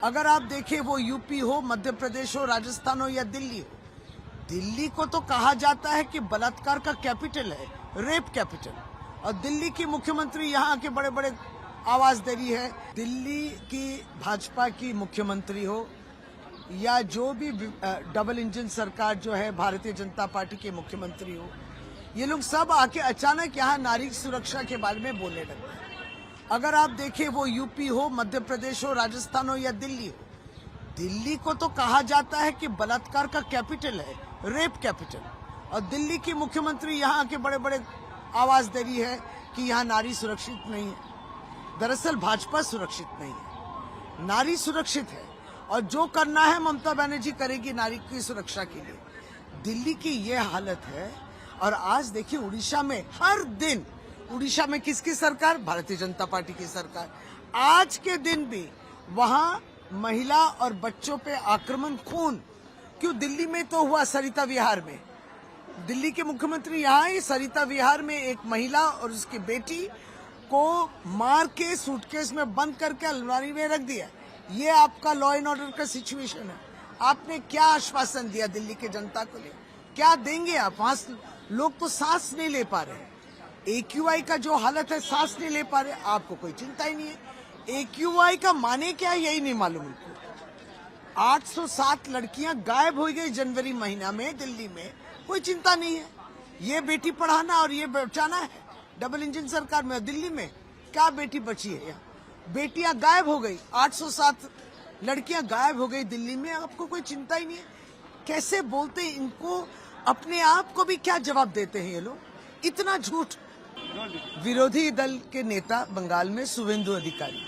अगर आप देखें वो यूपी हो, मध्य प्रदेश हो, राजस्थान हो या दिल्ली हो, दिल्ली को तो कहा जाता है कि बलात्कार का कैपिटल है, रेप कैपिटल। और दिल्ली की मुख्यमंत्री यहाँ के बड़े बड़े आवाज दे रही है। दिल्ली की भाजपा की मुख्यमंत्री हो या जो भी डबल इंजन सरकार जो है भारतीय जनता पार्टी के मुख्यमंत्री हो, ये लोग सब आके अचानक यहाँ नारी सुरक्षा के बारे में बोलने लगते हैं। अगर आप देखें वो यूपी हो, मध्य प्रदेश हो, राजस्थान हो या दिल्ली हो, दिल्ली को तो कहा जाता है कि बलात्कार का कैपिटल है, रेप कैपिटल। और दिल्ली की मुख्यमंत्री यहाँ के बड़े बड़े आवाज दे रही है कि यहाँ नारी सुरक्षित नहीं है। दरअसल भाजपा सुरक्षित नहीं है, नारी सुरक्षित है और जो करना है ममता बनर्जी करेगी नारी की सुरक्षा के लिए। दिल्ली की ये हालत है। और आज देखिए उड़ीसा में हर दिन, उड़ीसा में किसकी सरकार? भारतीय जनता पार्टी की सरकार। आज के दिन भी वहां महिला और बच्चों पे आक्रमण, खून क्यों? दिल्ली में तो हुआ सरिता विहार में। दिल्ली के मुख्यमंत्री यहाँ ही सरिता विहार में एक महिला और उसकी बेटी को मार के सूटकेस में बंद करके अलमारी में रख दिया। ये आपका लॉ एंड ऑर्डर का सिचुएशन है। आपने क्या आश्वासन दिया दिल्ली के जनता को लिए? क्या देंगे आप? वहां लोग तो सांस नहीं ले पा रहे। AQI का जो हालत है, सांस नहीं ले पा रहे। आपको कोई चिंता ही नहीं है। AQI का माने क्या, यही नहीं मालूम उनको। 807 लड़कियां गायब हो गई जनवरी महीना में दिल्ली में, कोई चिंता नहीं है। ये बेटी पढ़ाना और ये बचाना है डबल इंजन सरकार में। दिल्ली में क्या बेटी बची है? यहाँ बेटियां गायब हो गई, 807 लड़कियां गायब हो गई दिल्ली में। आपको कोई चिंता ही नहीं है। कैसे बोलते हैं इनको? अपने आप को भी क्या जवाब देते हैं ये लोग? इतना झूठ। विरोधी दल के नेता बंगाल में शुवेंदु अधिकारी,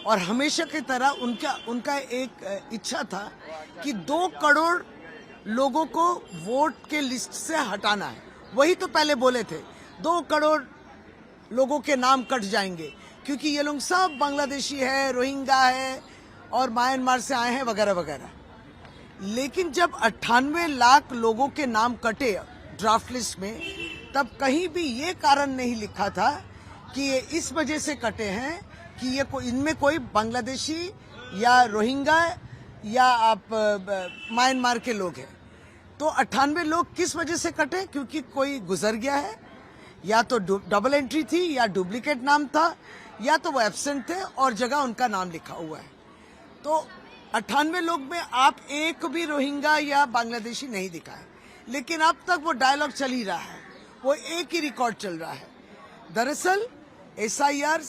और हमेशा की तरह उनका एक इच्छा था कि 2 करोड़ लोगों को वोट के लिस्ट से हटाना है। वही तो पहले बोले थे 2 करोड़ लोगों के नाम कट जाएंगे क्योंकि ये लोग सब बांग्लादेशी है, रोहिंग्या है और म्यांमार से आए हैं वगैरह वगैरह। लेकिन जब 98 लाख लोगों के नाम कटे ड्राफ्ट लिस्ट में, तब कहीं भी ये कारण नहीं लिखा था कि ये इस वजह से कटे हैं कि ये इनमें कोई बांग्लादेशी या रोहिंग्या या आप म्यांमार के लोग हैं। तो 98 लोग किस वजह से कटे? क्योंकि कोई गुजर गया है, या तो डबल एंट्री थी, या डुप्लीकेट नाम था, या तो वो एब्सेंट थे और जगह उनका नाम लिखा हुआ है। तो 98 लोग में आप एक भी रोहिंग्या या बांग्लादेशी नहीं दिखा है। लेकिन अब तक वो डायलॉग चल ही रहा है, वो एक ही रिकॉर्ड चल रहा है। दरअसल SIR,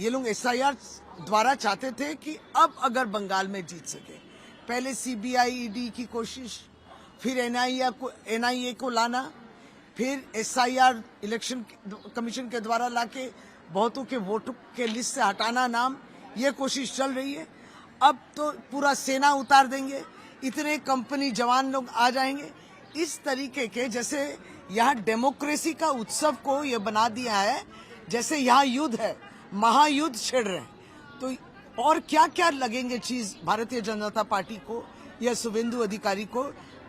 ये लोग SIR द्वारा चाहते थे कि अब अगर बंगाल में जीत सके, पहले CBI ED की कोशिश, फिर NIA को लाना, फिर SIR इलेक्शन कमीशन के द्वारा लाके बहुतों के वोटों के लिस्ट से हटाना नाम, ये कोशिश चल रही है। अब तो पूरा सेना उतार देंगे, इतने कंपनी जवान लोग आ जाएंगे। इस तरीके के, जैसे यहाँ डेमोक्रेसी का उत्सव को ये बना दिया है, जैसे यहाँ युद्ध है, महायुद्ध छिड़ रहे हैं। तो और क्या क्या लगेंगे चीज भारतीय जनता पार्टी को या शुवेंदु अधिकारी को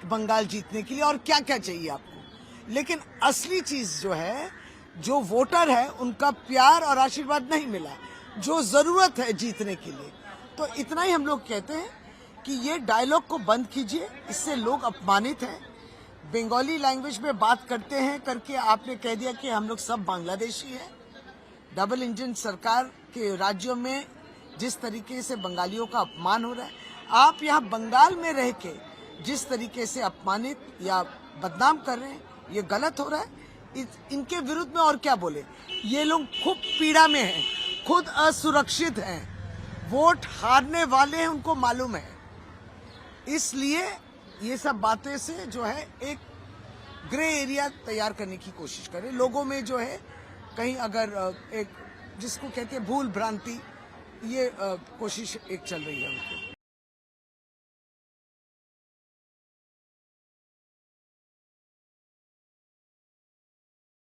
बंगाल जीतने के लिए, और क्या क्या चाहिए आपको? लेकिन असली चीज जो है, जो वोटर है उनका प्यार और आशीर्वाद नहीं मिला, जो जरूरत है जीतने के लिए। तो इतना ही हम लोग कहते हैं कि ये डायलॉग को बंद कीजिए, इससे लोग अपमानित हैं। बंगाली लैंग्वेज में बात करते हैं करके आपने कह दिया कि हम लोग सब बांग्लादेशी हैं। डबल इंजन सरकार के राज्यों में जिस तरीके से बंगालियों का अपमान हो रहा है, आप यहाँ बंगाल में रह के जिस तरीके से अपमानित या बदनाम कर रहे हैं, ये गलत हो रहा है। इनके विरुद्ध में और क्या बोले? ये लोग खूब पीड़ा में हैं, खुद असुरक्षित हैं, वोट हारने वाले हैं, उनको मालूम है। इसलिए ये सब बातें से जो है एक ग्रे एरिया तैयार करने की कोशिश करें लोगों में, जो है कहीं अगर एक जिसको कहते हैं भूल भ्रांति, ये कोशिश एक चल रही है उनकी।